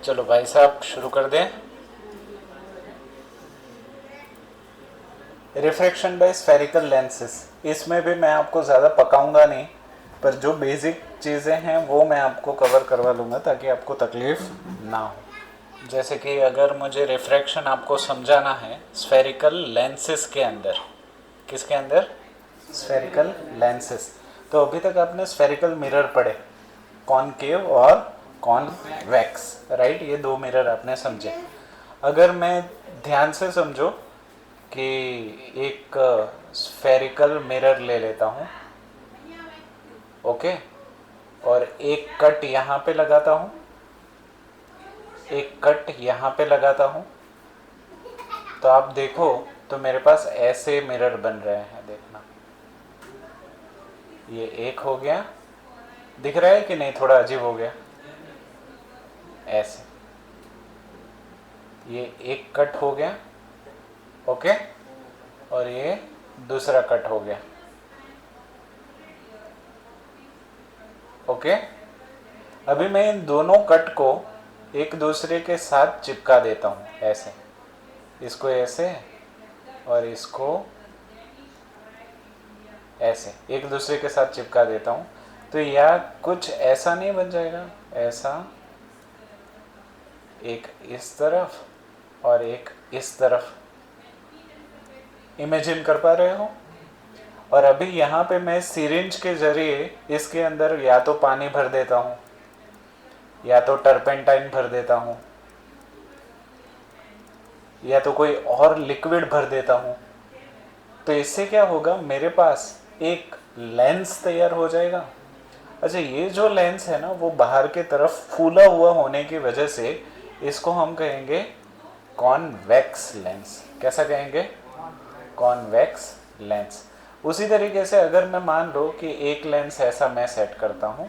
चलो भाई साहब शुरू कर दें। रिफ्रैक्शन बाय स्फेरिकल लेंसेस, इसमें भी मैं आपको ज़्यादा पकाऊंगा नहीं, पर जो बेसिक चीज़ें हैं वो मैं आपको कवर करवा लूँगा ताकि आपको तकलीफ़ ना हो। जैसे कि अगर मुझे रिफ्रैक्शन आपको समझाना है स्फेरिकल लेंसेस के अंदर, किसके अंदर? Spherical lenses. तो अभी तक आपने स्फेरिकल मिरर पढ़े, कॉनकेव और कॉन्वेक्स, राइट? ये दो मिरर आपने समझे। अगर मैं ध्यान से समझो कि एक स्फेरिकल मिरर ले लेता हूँ, ओके, और एक कट यहाँ पे लगाता हूँ, एक कट यहाँ पे लगाता हूँ, तो आप देखो तो मेरे पास ऐसे मिरर बन रहे हैं। देखना, ये एक हो गया, दिख रहा है कि नहीं? थोड़ा अजीब हो गया ऐसे। ये एक कट हो गया, ओके, और ये दूसरा कट हो गया, ओके। अभी मैं इन दोनों कट को एक दूसरे के साथ चिपका देता हूँ ऐसे, इसको ऐसे और इसको ऐसे एक दूसरे के साथ चिपका देता हूँ, तो यह कुछ ऐसा नहीं बन जाएगा? ऐसा, एक इस तरफ और एक इस तरफ। इमेजिन कर पा रहे हो? और अभी यहाँ पे मैं सिरिंज के जरिए इसके अंदर या तो पानी भर देता हूँ या तो टर्पेंटाइन भर देता हूँ या तो कोई और लिक्विड भर देता हूँ। तो इससे क्या होगा? मेरे पास एक लेंस तैयार हो जाएगा। अच्छा, ये जो लेंस है ना, वो बाहर के तरफ फूला हुआ होने की वजह से इसको हम कहेंगे कॉन्वेक्स लेंस। कैसा कहेंगे? Convex lens. उसी तरीके से अगर मैं मान लो कि एक लेंस ऐसा मैं सेट करता हूँ,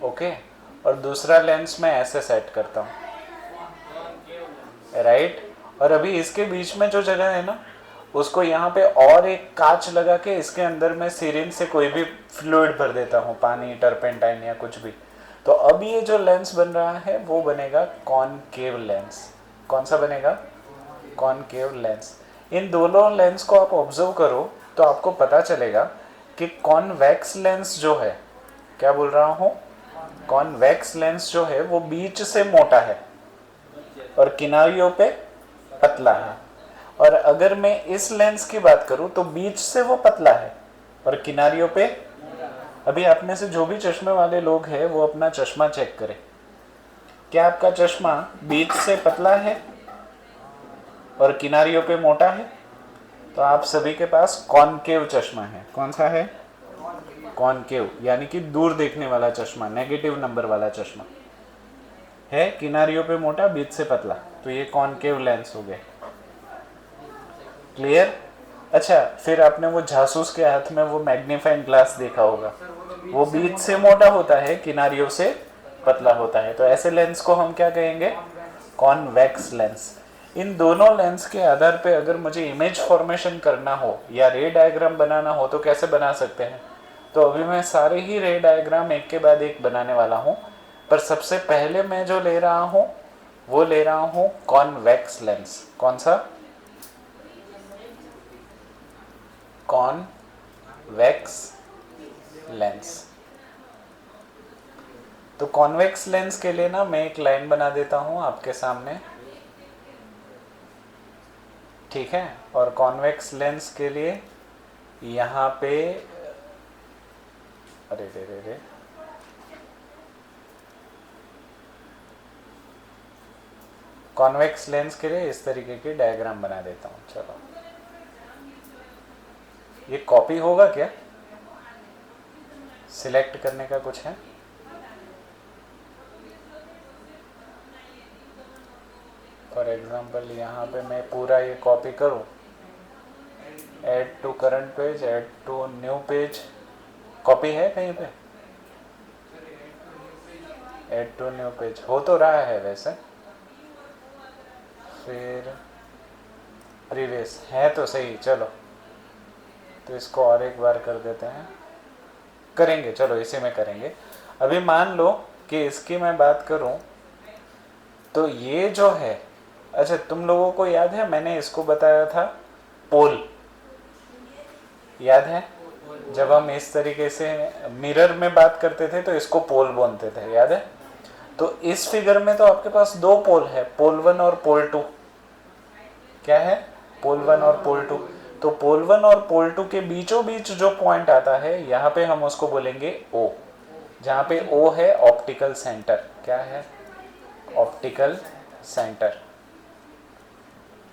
ओके, और दूसरा लेंस मैं ऐसे सेट करता हूँ, राइट। और अभी इसके बीच में जो जगह है ना, उसको यहाँ पे और एक कांच लगा के इसके अंदर मैं सिरिंज से कोई भी फ्लूइड भर देता हूँ, पानी, टर्पेंटाइन या कुछ भी। तो अब ये जो लेंस बन रहा है वो बनेगा कॉनकेव लेंस। कौन सा बनेगा? Concave lens. इन दोनों लेंस को आप ऑब्जर्व करो तो आपको पता चलेगा कि कॉन्वेक्स लेंस जो है, क्या बोल रहा हूँ, कॉन्वेक्स लेंस जो है वो बीच से मोटा है और किनारियों पे पतला है। और अगर मैं इस लेंस की बात करूं तो बीच से वो पतला है और किनारियों पे। अभी आप में से जो भी चश्मे वाले लोग हैं वो अपना चश्मा चेक करें। क्या आपका चश्मा बीच से पतला है और किनारियों पे मोटा है? तो आप सभी के पास कॉनकेव चश्मा है। कौन सा है? कॉनकेव, यानी कि दूर देखने वाला चश्मा, नेगेटिव नंबर वाला चश्मा है, किनारियों पे मोटा, बीच से पतला। तो ये कॉनकेव लेंस हो गए। क्लियर? अच्छा, फिर आपने वो जासूस के हाथ में वो मैग्नीफाइंग ग्लास देखा होगा, वो बीच से मोटा होता है, किनारियों से पतला होता है। तो ऐसे लेंस को हम क्या कहेंगे? Convex lens. इन दोनों लेंस के आधार पे अगर मुझे इमेज फॉर्मेशन करना हो या रे डायग्राम बनाना हो तो कैसे बना सकते हैं? तो अभी मैं सारे ही रे डायग्राम एक के बाद एक बनाने वाला हूँ, पर सबसे पहले मैं जो ले रहा हूँ वो ले रहा हूँ कॉन्वेक्स लेंस। कौन सा? Convex lens. तो कॉन्वेक्स लेंस के लिए ना मैं एक लाइन बना देता हूँ आपके सामने, ठीक है? और कॉन्वेक्स लेंस के लिए यहाँ पे, अरे रे रे रे, कॉन्वेक्स लेंस के लिए इस तरीके की डायग्राम बना देता हूँ। चलो, ये कॉपी होगा क्या? सिलेक्ट करने का कुछ है? फॉर एग्जांपल यहाँ पे मैं पूरा ये कॉपी करूँ, add to current page, add to new page, copy है कहीं पे? ऐड टू न्यू पेज हो तो रहा है वैसे, फिर प्रीवियस है तो सही। चलो, तो इसको और एक बार कर देते हैं, करेंगे, चलो इसी में करेंगे। अभी मान लो कि इसकी मैं बात करूं तो ये जो है, अच्छा तुम लोगों को याद है मैंने इसको बताया था पोल, याद है? जब हम इस तरीके से मिरर में बात करते थे तो इसको पोल बोलते थे, याद है? तो इस फिगर में तो आपके पास दो पोल है, पोल 1 और पोल 2। क्या है? पोल 1 और पोल 2। तो पोल 1 और पोल 2 के बीचों बीच जो पॉइंट आता है यहाँ पे हम उसको बोलेंगे O। जहाँ पे O है ऑप्टिकल सेंटर। क्या है? Optical centre.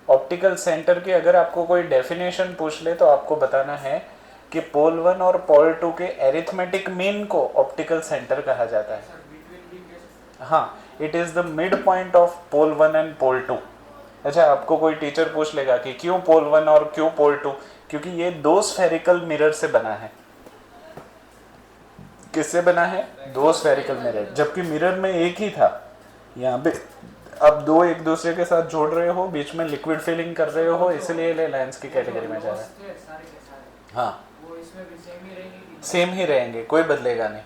ऑप्टिकल सेंटर की अगर आपको कोई डेफिनेशन पूछ ले तो आपको बताना है कि पोल 1 और पोल 2 के एरिथमेटिक मीन को ऑप्टिकल सेंटर कहा जाता है। हाँ, it is the mid point of pole 1 and pole 2। अच्छा, आपको कोई टीचर पूछ लेगा कि क्यों पोल 1 और क्यों पोल 2? क्योंकि ये दो स्फेरिकल मिरर से बना है। किससे बना है? दो स्फेरिकल मिरर, जबकि मिरर में एक ही था। यहाँ पे आप दो एक दूसरे के साथ जोड़ रहे हो, बीच में लिक्विड फिलिंग कर रहे हो, इसलिए ये लेंस की कैटेगरी में जा रहा है। हाँ, सेम ही रहेंगे, कोई बदलेगा नहीं।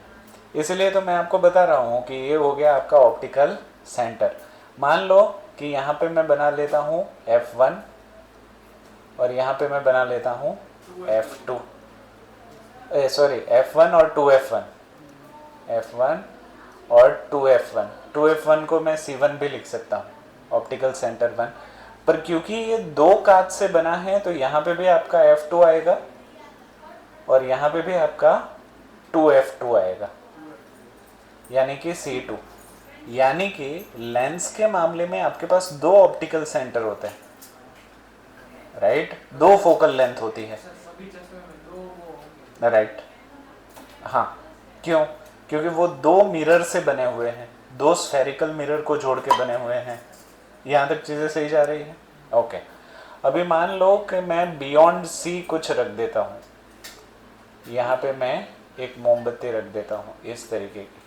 इसलिए तो मैं आपको बता रहा हूँ कि ये हो गया आपका ऑप्टिकल सेंटर। मान लो कि यहाँ पे मैं बना लेता हूँ F1 और यहाँ पे मैं बना लेता हूँ F2, सॉरी F1 और 2F1, F1 और 2F1। 2F1 को मैं C1 भी लिख सकता हूँ, ऑप्टिकल सेंटर 1। पर क्योंकि ये दो कांच से बना है तो यहाँ पे भी आपका F2 आएगा और यहाँ पे भी आपका 2F2 आएगा, यानी कि C2। यानी कि लेंस के मामले में आपके पास दो ऑप्टिकल सेंटर होते हैं, राइट? दो फोकल लेंथ होती है, राइट? हाँ, क्यों? क्योंकि वो दो मिरर से बने हुए हैं, दो स्फेरिकल मिरर को जोड़ के बने हुए हैं। यहाँ तक चीज़ें सही जा रही हैं? ओके। अभी मान लो कि मैं बियॉन्ड C कुछ रख देता हूँ, यहाँ पे मैं एक मोमबत्ती रख देता हूँ इस तरीके की।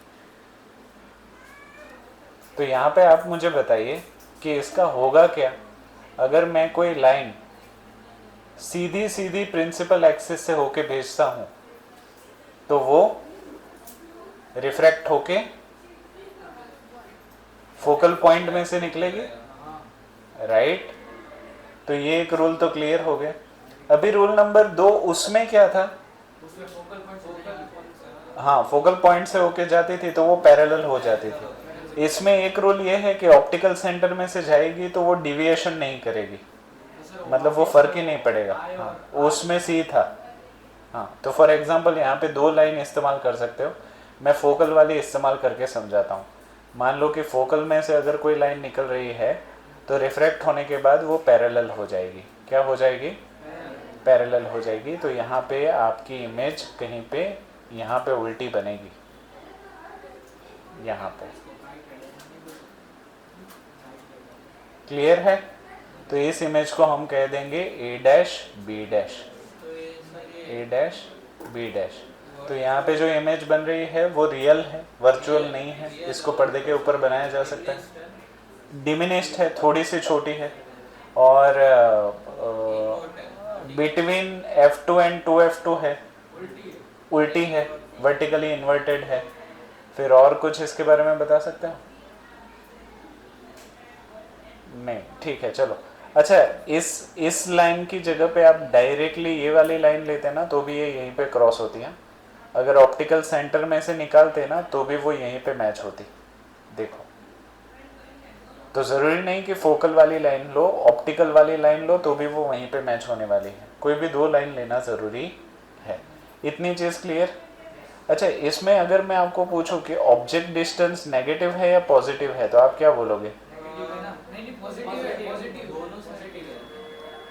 तो यहाँ पे आप मुझे बताइए कि इसका होगा क्या अगर मैं कोई लाइन सीधी सीधी प्रिंसिपल एक्सिस से होके भेजता हूँ तो वो रिफ्रैक्ट होके फोकल पॉइंट में से निकलेगी, राइट? तो ये एक रूल तो क्लियर हो गया। अभी रूल नंबर 2, उसमें क्या था? हाँ, फोकल पॉइंट से होके जाती थी तो वो पैरेलल हो जाती थी। इसमें एक रूल ये है कि ऑप्टिकल सेंटर में से जाएगी तो वो डिविएशन नहीं करेगी, मतलब वो फर्क ही नहीं पड़ेगा। हाँ, उसमें C था। हाँ, तो फॉर एग्जांपल यहाँ पे दो लाइन इस्तेमाल कर सकते हो। मैं फोकल वाली इस्तेमाल करके समझाता हूँ। मान लो कि फोकल में से अगर कोई लाइन निकल रही है तो रिफ्रैक्ट होने के बाद वो पैरेलल हो जाएगी। क्या हो जाएगी? पैरेलल हो जाएगी। तो यहाँ पे आपकी इमेज कहीं पे यहाँ पे उल्टी बनेगी, यहाँ पे। क्लियर है? तो इस इमेज को हम कह देंगे A dash B dash, A dash B dash. तो यहाँ पे जो इमेज बन रही है वो रियल है, वर्चुअल नहीं है। इसको पर्दे के ऊपर बनाया जा सकता है। डिमिनिश्ड है, थोड़ी सी छोटी है, और बिटवीन F2 एंड 2F2 है, उल्टी है, वर्टिकली इन्वर्टेड है। फिर और कुछ इसके बारे में बता सकते हो? नहीं, ठीक है, चलो। अच्छा, इस लाइन की जगह पे आप डायरेक्टली ये वाली लाइन लेते ना तो भी ये यहीं पे क्रॉस होती है। अगर ऑप्टिकल सेंटर में से निकालते ना तो भी वो यहीं पे मैच होती। देखो, तो ज़रूरी नहीं कि फोकल वाली लाइन लो, ऑप्टिकल वाली लाइन लो तो भी वो वहीं पे मैच होने वाली है। कोई भी दो लाइन लेना ज़रूरी है। इतनी चीज़ क्लियर? अच्छा, इसमें अगर मैं आपको पूछूं कि ऑब्जेक्ट डिस्टेंस नेगेटिव है या पॉजिटिव है तो आप क्या बोलोगे?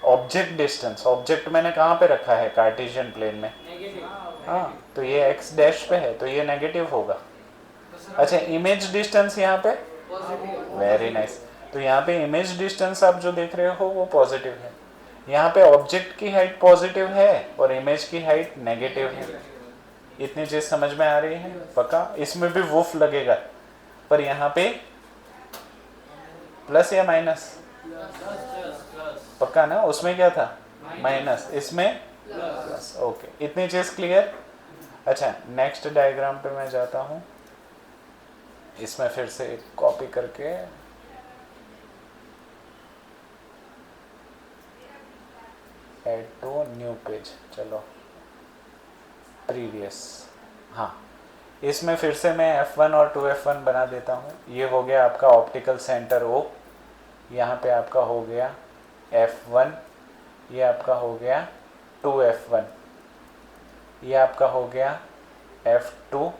ऑब्जेक्ट डिस्टेंस, ऑब्जेक्ट मैंने कहाँ पे रखा है? कार्टेशियन प्लेन में। हाँ, तो ये एक्स डैश पे है तो ये नेगेटिव होगा। अच्छा, इमेज डिस्टेंस यहाँ पे, वेरी नाइस। तो यहाँ पे इमेज डिस्टेंस आप जो देख रहे हो वो पॉजिटिव है। यहाँ पे ऑब्जेक्ट की हाइट पॉजिटिव है और इमेज की हाइट नेगेटिव है। इतनी चीज समझ में आ रही है? पक्का? इसमें भी वुफ लगेगा, पर यहाँ पे प्लस या माइनस? पक्का ना? उसमें क्या था? माइनस, इसमें प्लस। ओके, इतनी चीज क्लियर? अच्छा, नेक्स्ट डायग्राम पे मैं जाता हूँ। इसमें फिर से कॉपी करके ऐड टू न्यू पेज, चलो प्रीवियस, हाँ इसमें फिर से मैं F1 और 2F1 बना देता हूँ। ये हो गया आपका ऑप्टिकल सेंटर O, यहाँ पे आपका हो गया F1, ये आपका हो गया 2F1, ये आपका हो गया F2,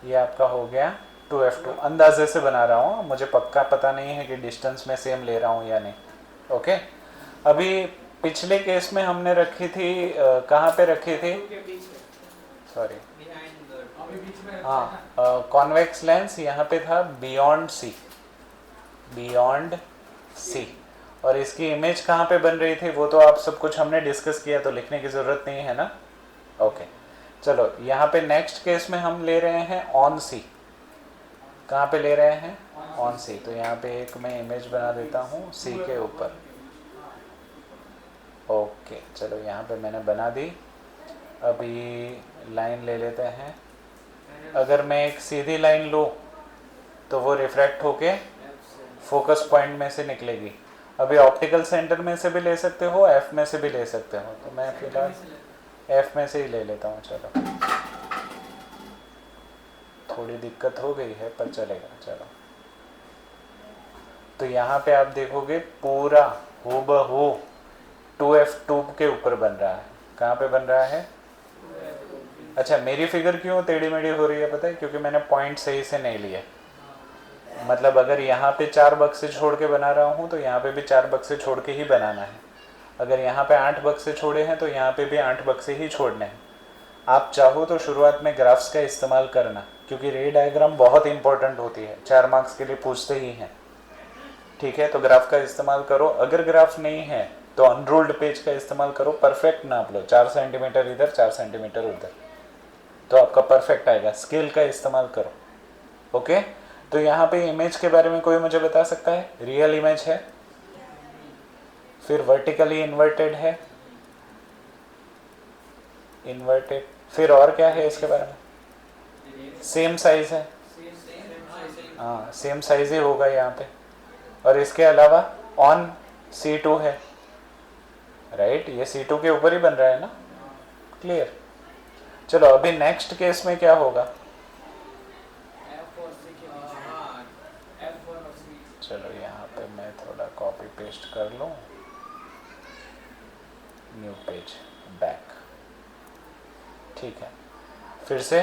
ये आपका हो गया 2F2। अंदाजे से बना रहा हूँ, मुझे पक्का पता नहीं है कि डिस्टेंस में सेम ले रहा हूँ या नहीं। ओके, अभी पिछले केस में हमने रखी थी, कहाँ पे रखी थी, सॉरी, हाँ कॉन्वेक्स लेंस यहाँ पे था बियॉन्ड सी, बियॉन्ड सी, और इसकी इमेज कहाँ पे बन रही थी वो तो आप सब कुछ हमने डिस्कस किया, तो लिखने की ज़रूरत नहीं है ना। ओके चलो, यहाँ पे नेक्स्ट केस में हम ले रहे हैं ऑन सी। कहाँ पे ले रहे हैं, ऑन सी, तो यहाँ पे एक मैं इमेज बना देता हूँ सी के ऊपर। ओके चलो, यहाँ पे मैंने बना दी। अभी लाइन ले लेते हैं। अगर मैं एक सीधी लाइन लूँ तो वो रिफ्रैक्ट होके फोकस पॉइंट में से निकलेगी। अभी ऑप्टिकल सेंटर में से भी ले सकते हो, एफ में से भी ले सकते हो, तो मैं फिलहाल एफ में से ही ले लेता हूँ। चलो, थोड़ी दिक्कत हो गई है पर चलेगा। चलो, तो यहाँ पे आप देखोगे पूरा हूबहू 2F2 के ऊपर बन रहा है। कहाँ पे बन रहा है, अच्छा मेरी फिगर क्यों टेढ़ी मेढ़ी हो रही है पता है, क्योंकि मैंने पॉइंट सही से नहीं लिए। मतलब अगर यहाँ पे 4 बक्से छोड़ के बना रहा हूँ तो यहाँ पे भी 4 बक्से छोड़ के ही बनाना है। अगर यहाँ पे 8 बक्से छोड़े हैं तो यहाँ पे भी 8 बक्से ही छोड़ने हैं। आप चाहो तो शुरुआत में ग्राफ्स का इस्तेमाल करना, क्योंकि रे डायग्राम बहुत इंपॉर्टेंट होती है, 4 मार्क्स के लिए पूछते ही हैं। ठीक है, तो ग्राफ का इस्तेमाल करो। अगर ग्राफ नहीं है तो अनरूल्ड पेज का इस्तेमाल करो, परफेक्ट नाप लो, 4 सेंटीमीटर इधर 4 सेंटीमीटर उधर, तो आपका परफेक्ट आएगा। स्केल का इस्तेमाल करो। ओके, तो यहाँ पे इमेज के बारे में कोई मुझे बता सकता है? रियल इमेज है, फिर वर्टिकली इन्वर्टेड है, इन्वर्टेड, फिर और क्या है इसके बारे में? सेम साइज है, हाँ सेम साइज ही होगा यहाँ पे। और इसके अलावा ऑन C2 है, राइट, ये C2 के ऊपर ही बन रहा है ना। क्लियर। चलो, अभी नेक्स्ट केस में क्या होगा? चलो यहाँ पे मैं थोड़ा कॉपी पेस्ट कर लूँ, न्यू पेज, बैक। ठीक है, फिर से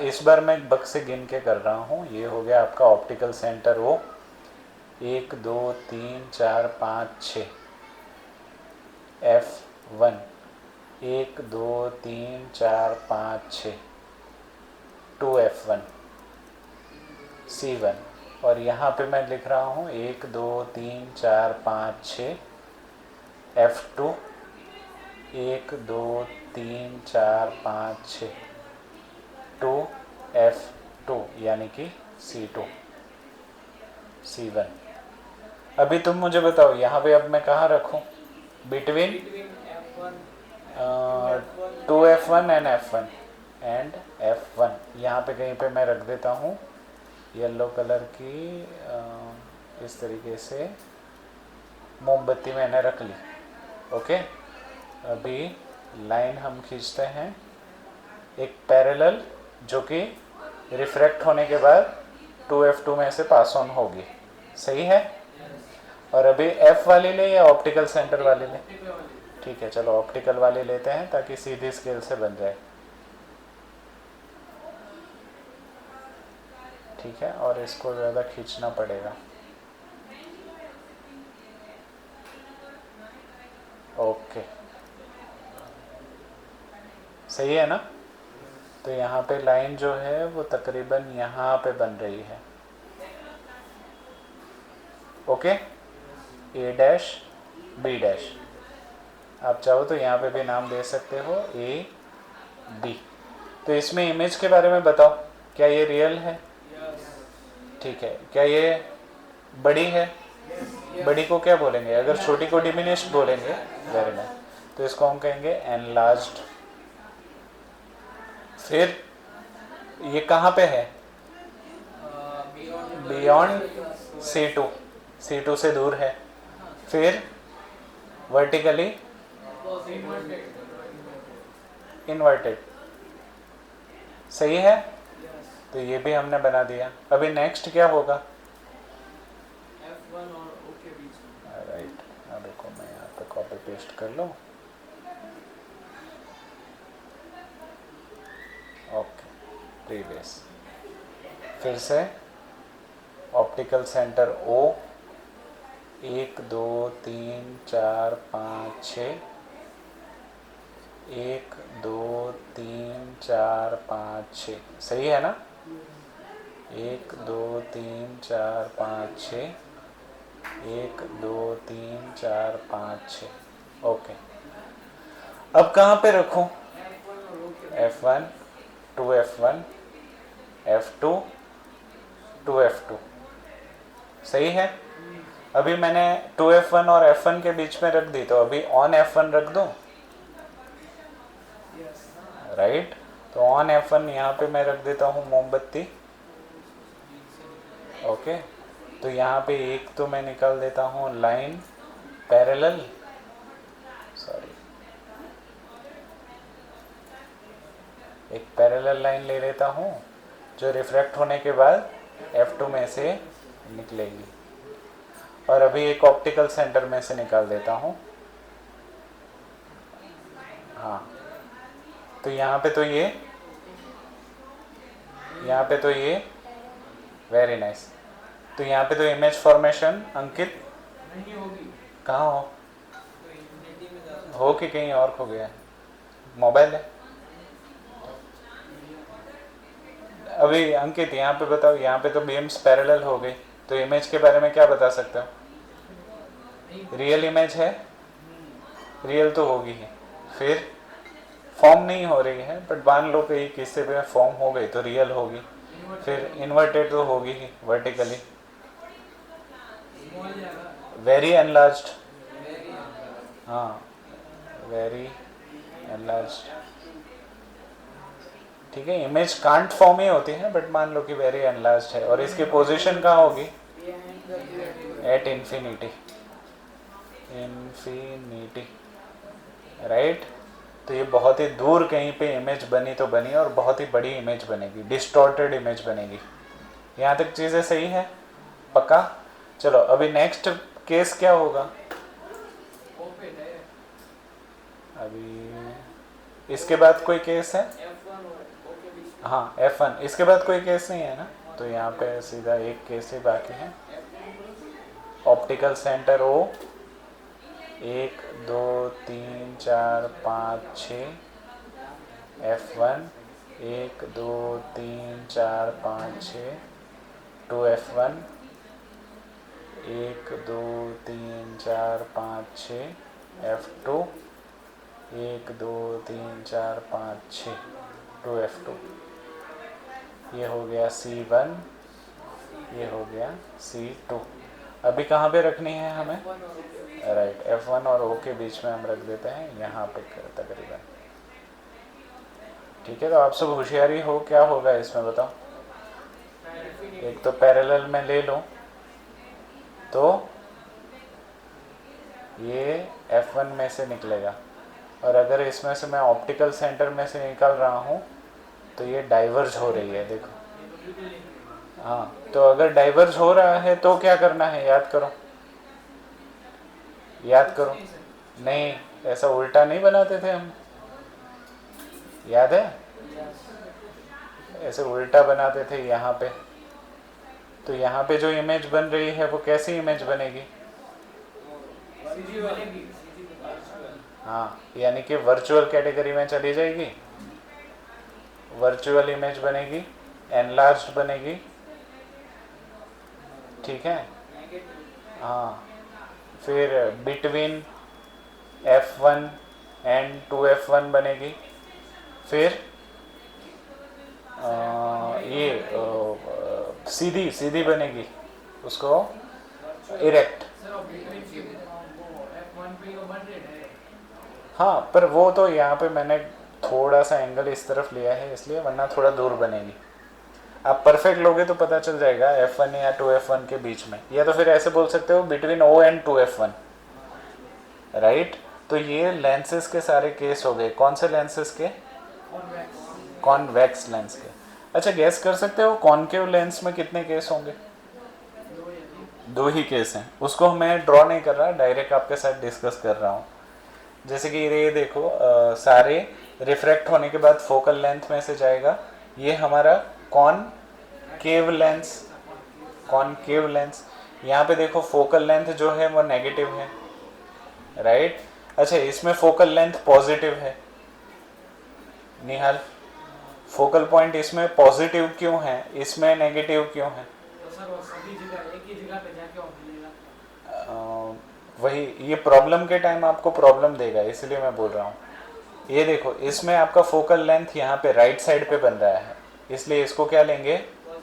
इस बार मैं बक्से गिन के कर रहा हूँ। ये हो गया आपका ऑप्टिकल सेंटर वो, 1 2 3 4 5 6, F1 1 2 3 4 5 6, 2F1 C1, और यहाँ पे मैं लिख रहा हूँ 1 2 3 4 5 6, F2 1 2 3 4 5 6, 2F2 यानी कि C2 C1। अभी तुम मुझे बताओ यहाँ पे अब मैं कहाँ रखूँ? बिटवीन 2F1 एंड F1, यहाँ पे कहीं पे मैं रख देता हूँ येलो कलर की, इस तरीके से मोमबत्ती मैंने रख ली। ओके, अभी लाइन हम खींचते हैं एक पैरेलल, जो कि रिफ्रैक्ट होने के बाद 2F2 में से पास ऑन होगी। सही है। और अभी F वाली ले या ऑप्टिकल सेंटर वाली ले? ठीक है, चलो ऑप्टिकल वाली लेते हैं ताकि सीधी स्केल से बन जाए। ठीक है, और इसको ज़्यादा खींचना पड़ेगा। ओके, सही है ना। तो यहाँ पे लाइन जो है वो तकरीबन यहाँ पे बन रही है। Okay, A dash B dash, आप चाहो तो यहाँ पे भी नाम दे सकते हो, A B। तो इसमें इमेज के बारे में बताओ, क्या ये रियल है? ठीक है, क्या ये बड़ी है? बड़ी को क्या बोलेंगे? अगर छोटी को डिमिनिश्ड बोलेंगे, वेरी नाइस, तो इसको हम कहेंगे एनलार्ज्ड। फिर ये कहाँ पे है? बियॉन्ड C2, C2 से दूर है। फिर वर्टिकली इन्वर्टेड, सही है। तो ये भी हमने बना दिया। अभी नेक्स्ट क्या होगा? F1 और O के बीच में। राइट, अब देखो मैं यहाँ पे कॉपी पेस्ट कर लूँ। ओके, प्रीवियस, फिर से ऑप्टिकल सेंटर O, 1 2 3 4 5 6, 1 2 3 4 5 6, सही है ना? 1 2 3 4 5 6, 1 2 3 4 5 6, ओके। अब कहाँ पे रखूँ? F1 2F1 F2 2F2, सही है। अभी मैंने 2F1 और F1 के बीच में रख दी, तो अभी ऑन F1 रख दूँ, राइट। तो ऑन F1 यहाँ पे मैं रख देता हूँ मोमबत्ती, ओके। तो यहाँ पे एक तो मैं निकाल देता हूँ लाइन पैरेलल, सॉरी, एक पैरेलल लाइन ले लेता हूँ जो रिफ्रैक्ट होने के बाद F2 में से निकलेगी, और अभी एक ऑप्टिकल सेंटर में से निकाल देता हूँ। हाँ, तो यहाँ पे तो ये वेरी नाइस। तो यहाँ पे तो इमेज फॉर्मेशन अंकित नहीं होगी, कहाँ हो? तो इन्फिनिटी में जा हो कि कहीं और खो गया है? मोबाइल है अभी। अंकित यहाँ पे बताओ, यहाँ पे तो बीम्स पैरेलल हो गई, तो इमेज के बारे में क्या बता सकते हो? रियल इमेज है, रियल तो होगी ही, फिर फॉर्म नहीं हो रही है, बट मान लो कि किसी पे फॉर्म हो गई तो रियल होगी, फिर इन्वर्टेड तो होगी ही वर्टिकली, वेरी एनलार्ज्ड, हाँ वेरी एनलार्ज्ड, ठीक है। इमेज कांट फॉर्म ही होती है, बट मान लो कि वेरी एनलार्ज्ड है, और इसकी पोजीशन कहाँ होगी? At infinity, infinity, right. तो ये बहुत ही दूर कहीं पे इमेज बनी तो बनी, और बहुत ही बड़ी इमेज बनेगी, डिस्टॉर्टेड इमेज बनेगी। यहाँ तक चीज़ें सही है, पक्का? चलो अभी नेक्स्ट केस क्या होगा? अभी इसके बाद कोई केस है? हाँ F1, इसके बाद कोई केस नहीं है ना, तो यहाँ पे सीधा एक केस ही बाकी है। Optical centre O, 1 2 3 4 5 6, F1 1 2 3 4 5 6, 2F1 1 2 3 4 5 6, F2 1 2 3 4 5 6, 2F2। ये हो गया C1, ये हो गया C2। अभी कहाँ पे रखनी है हमें? राइट, F1 और O के बीच में हम रख देते हैं यहाँ पे तकरीबन, ठीक है। तो आप सब होशियारी हो, क्या होगा इसमें बताओ? एक तो पैरेलल में ले लो, तो ये F1 में से निकलेगा, और अगर इसमें से मैं ऑप्टिकल सेंटर में से निकाल रहा हूँ तो ये डाइवर्ज हो रही है, देखो। हाँ, तो अगर डाइवर्ज हो रहा है तो क्या करना है? याद करो, याद करो। नहीं, ऐसा उल्टा नहीं बनाते थे हम, याद है? ऐसे उल्टा बनाते थे यहाँ पे। तो यहाँ पे जो इमेज बन रही है वो कैसी इमेज बनेगी? हाँ, यानी कि वर्चुअल कैटेगरी में चली जाएगी, वर्चुअल इमेज बनेगी, एनलार्ज्ड बनेगी, ठीक है। हाँ, फिर बिटवीन F1 एंड 2F1 बनेगी, फिर ये सीधी सीधी बनेगी, उसको इरेक्ट। हाँ, पर वो तो यहाँ पे मैंने थोड़ा सा एंगल इस तरफ लिया है इसलिए, वरना थोड़ा दूर बनेगी। आप परफेक्ट लोगे तो पता चल जाएगा F1 या 2F1 के बीच में, या तो फिर ऐसे बोल सकते हो between O and 2F1, right. तो ये लेंसेज के सारे केस हो गए। कौन से लेंसेज के? कॉन्वेक्स कॉन्वेक्स लेंस के। अच्छा, गैस कर सकते हो कॉनकेव लेंस में कितने केस होंगे? दो या तीन। 2 ही केस हैं। उसको मैं ड्रॉ नहीं कर रहा, डायरेक्ट आपके साथ डिस्कस कर रहा हूँ। जैसे कि ये देखो, सारे रिफ्रैक्ट होने के बाद फोकल लेंथ में से जाएगा, ये हमारा कॉनकेव लेंस। कॉनकेव लेंस, यहाँ पे देखो फोकल लेंथ जो है वो नेगेटिव है, राइट। अच्छा, इसमें फोकल लेंथ पॉजिटिव है। निहाल, फोकल पॉइंट इसमें पॉजिटिव क्यों है, इसमें नेगेटिव क्यों है? तो सर वो सभी जगह एक ही जगह पे जाके और मिलेगा। वही, ये प्रॉब्लम के टाइम आपको प्रॉब्लम देगा, इसलिए मैं बोल रहा हूँ। ये देखो, इसमें आपका फोकल लेंथ यहाँ पे राइट साइड पे बन रहा है, इसलिए इसको क्या लेंगे?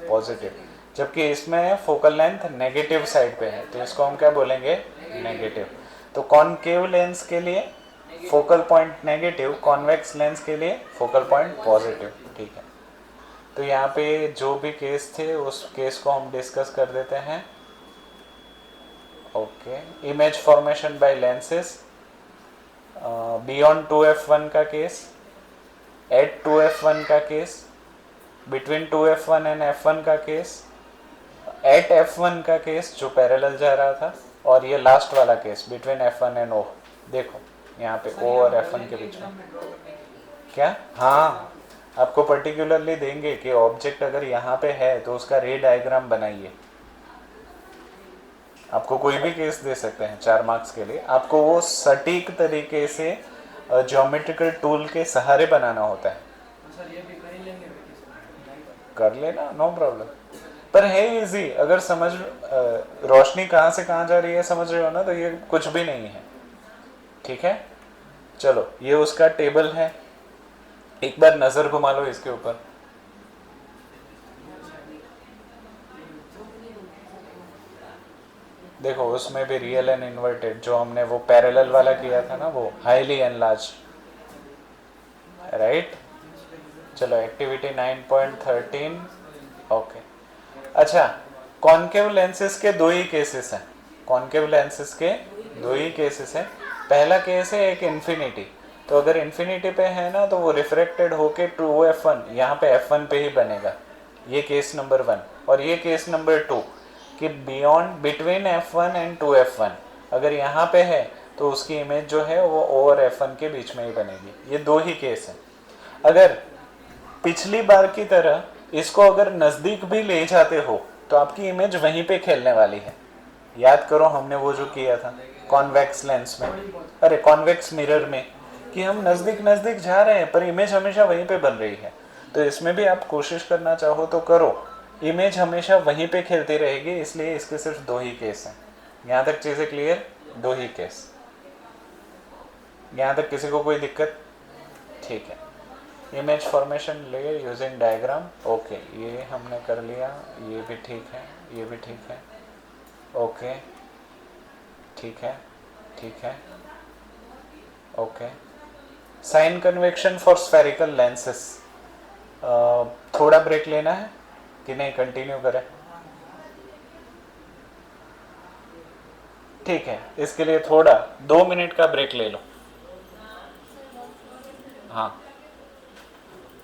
पॉजिटिव। जबकि इसमें फोकल लेंथ नेगेटिव साइड पे है, तो इसको हम क्या बोलेंगे? नेगेटिव। तो कॉनकेव लेंस के लिए focal point negative, convex lens के लिए फोकल पॉइंट पॉजिटिव, ठीक है। तो यहाँ पे जो भी केस थे उस केस को हम डिस्कस कर देते हैं। Okay, image formation by lenses, beyond 2F1 का केस, एट 2F1 का case, between 2F1 and F1 का केस, एट F1 का केस जो पैरेलल जा रहा था, और ये लास्ट वाला case between F1 and O। देखो यहाँ पे O और F1 के बीच में क्या? हाँ, आपको पर्टिकुलरली देंगे कि ऑब्जेक्ट अगर यहाँ पे है तो उसका रे डायग्राम बनाइए। आपको कोई भी केस दे सकते हैं 4 मार्क्स के लिए, आपको वो सटीक तरीके से ज्योमेट्रिकल टूल के सहारे बनाना होता है। सर ये भी कर ही लेंगे vacation। कर लेना, नो प्रॉब्लम। पर है इजी, अगर समझ रोशनी कहाँ से कहाँ जा रही है समझ रहे हो ना, तो ये कुछ भी नहीं है, ठीक है। चलो, ये उसका टेबल है, एक बार नजर घुमा लो इसके ऊपर। देखो, उसमें भी रियल एंड इन्वर्टेड, जो हमने वो पैरेलल वाला किया था ना, वो हाईली एनलार्ज, राइट। चलो, एक्टिविटी 9.13। ओके, अच्छा, कॉनकेव लेंसेस के 2 ही केसेस हैं। कॉनकेव लेंसेस के 2 ही केसेस हैं। पहला केस है एक इन्फिनिटी, तो अगर इन्फिनिटी पे है ना तो वो रिफ्रेक्टेड होके 2F1 यहाँ पे F1 पे ही बनेगा, ये केस नंबर 1। और ये केस नंबर 2 कि beyond between F1 and 2F1 अगर यहाँ पे है तो उसकी इमेज जो है वो O और F1 के बीच में ही बनेगी। ये 2 ही केस हैं। अगर पिछली बार की तरह इसको अगर नज़दीक भी ले जाते हो तो आपकी इमेज वहीं पे खेलने वाली है। याद करो हमने वो जो किया था कॉन्वेक्स लेंस में, अरे कॉन्वेक्स मिरर में, कि हम नज़दीक नज़दीक जा रहे हैं पर इमेज हमेशा वहीं पे बन रही है। तो इसमें भी आप कोशिश करना चाहो तो करो, इमेज हमेशा वहीं पे खेलती रहेगी, इसलिए इसके सिर्फ 2 ही केस हैं। यहाँ तक चीज़ें क्लियर? 2 ही केस। यहाँ तक किसी को कोई दिक्कत? ठीक है। इमेज फॉर्मेशन ले यूजिंग डायग्राम, ओके, ये हमने कर लिया, ये भी ठीक है, ये भी ठीक है, ओके, ठीक है, ठीक है, okay. Sign convention for spherical lenses, थोड़ा ब्रेक लेना है कि नहीं, कंटिन्यू करें? ठीक है, इसके लिए थोड़ा 2 मिनट का ब्रेक ले लो। हाँ।